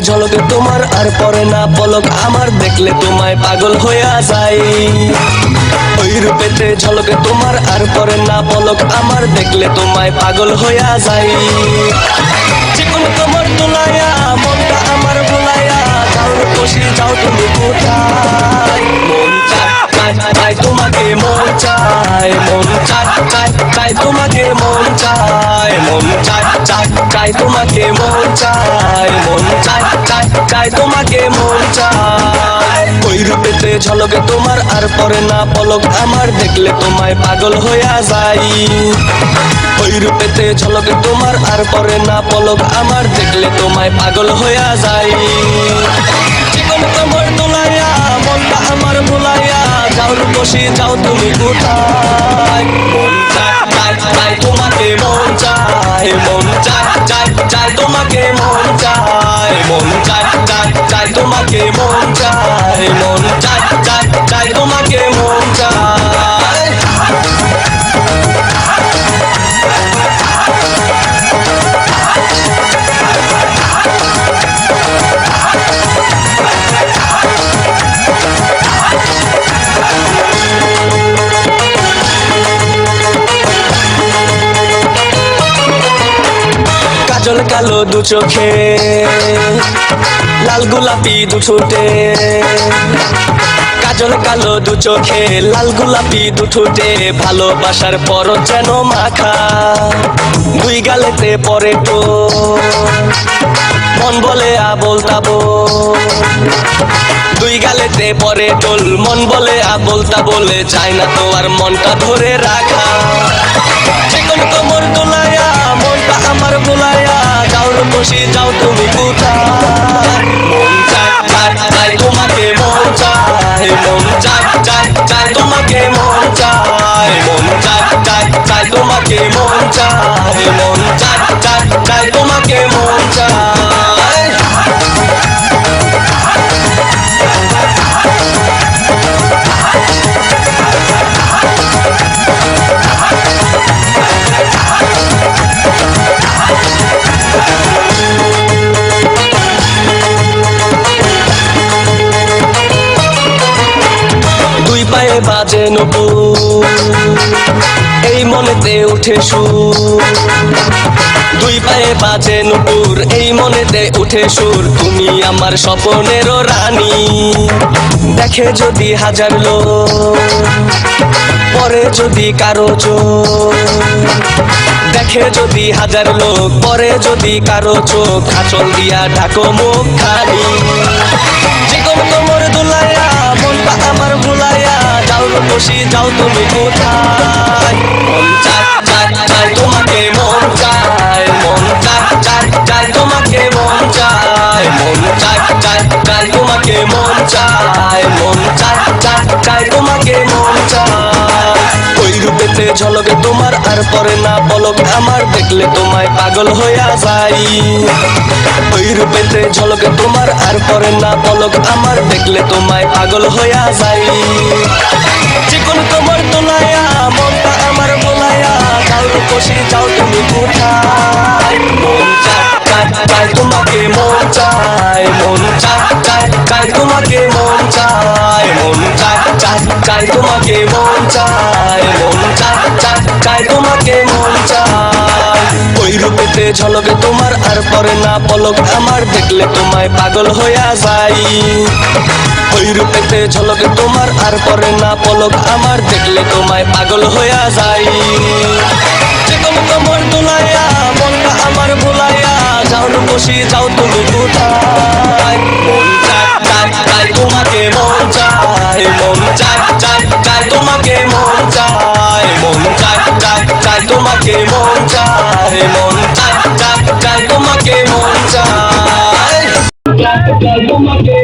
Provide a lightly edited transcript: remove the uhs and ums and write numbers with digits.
ঝলকে তোমার আর পরে না পলক আমার, দেখলে তোমায় পাগল হইয়া যাই। ওই রূপেতে ঝলকে তোমার আর পরে না পলক আমার, দেখলে তোমায় পাগল হইয়া যাই। চিকন তোমার তোলাইয়া মনটা আমার ভুলাইয়া, যাও খুশি যাও তুমি কোথায়। মন চায় চাই তোমাকে, মন চায়, মন চায় তোমাকে, মন চায়, মন চায় তোমাকে, মন চায়, মন চায় তোমাকে, মন চায়। ওই রূপেতে ঝলকে তোমার আর পরে না পলক আমার, দেখলে তোমায় পাগল হইয়া যাই। ওই রূপেতে ঝলকে তোমার আর পরে না পলক আমার, দেখলে তোমায় পাগল হইয়া যাই। জীবন তোমার তোলাইয়া মনটা আমার ভুলাইয়া, যাও বসে যাও তুমি কোথায়। মন চায় তোমাকে, মন চায়, মন চায় তোমাকে, মন চায়, মন চায় তোমাকে, মন চায়, মন চায় তোমাকে, মন চায়। কাজল কালো দু চোখে, লাল গোলাপি দু ঠোঁটে। কাজল কালো দু চোখে, লাল গোলাপি দু ঠোঁটে, ভালোবাসার পরত যেন মাখা। দুই গালেতে পরে তো মন বলে আবোল তাবোল, দুই গালেতে পরে টোল মন বলে আবোল তাবোল, চায় না তো আর মনটা ধরে রাখা। চিকন কোমর তোলাইয়া মনটা আমার ভুলাইয়া, যাও বসে যাও তুমি কোথায়। মন চায় তোমাকে, মন চায়, মন চায় তোমাকে, মন চায়, মন চায় তোমাকে, মন চায়, মন চায় তোমাকে, মন চায়। দুই পায়ে বাজে নপুর, এই মনেতে উঠে সুর। দুই পায়ে বাজে নপুর, এই মনেতে উঠে সুর। তুমি আমার স্বপ্নের রানী, দেখে যদি হাজার লোক, পরে যদি কারো চোখ। দেখে যদি হাজার লোক, পরে যদি কারো চোখ। আঁচল দিয়া ঢাকো মুখ খানি, জীবন তোমার দুলাইয়া মনটা আমার ভুলাইয়া, যাও বসে যাও তুমি কোথায়। মন চায় তোমাকে, মন চায়, মন চায় তোমাকে, মন চায়, মন চায় তোমাকে, মন চায়, মন চায় তোমাকে, মন চায়। ওই রূপেতে ঝলকে তোমার আর পরে না পলক আমার, দেখলে তোমায় পাগল হইয়া যাই। ওই রূপেতে ঝলকে তোমার আর পরে না পলক আমার, দেখলে তোমায় পাগল হইয়া যাই। চিকন তোমার তোলাইয়া মনটা আমার ভোলাইয়া, যাও বসে যাও তুমি কোথায়। মন চায় তোমাকে, মন চায়, মন চায় তোমাকে, মন চায়, মন চায় তোমাকে, মন চায়, মন চায় তোমাকে, মন চায়। ওই রূপেতে ঝলকে তোমার আর পরে না পলক আমার, দেখলে তোমায় পাগল হইয়া যাই। ওই রূপেতে ঝলকে তোমার আর পরে না পলক আমার, দেখলে তোমায় পাগল হইয়া যাই। চিকন কোমর তোলাইয়া মনটা আমার ভুলাইয়া, যাও বসে যাও তুমি কোথায়। মন চায় তোমাকে, মন চায়, মন চায় তোমাকে, মন চায়, মন চায় তোমাকে, মন চায়, মন চায় তোমাকে, মন চায় তোমাকে।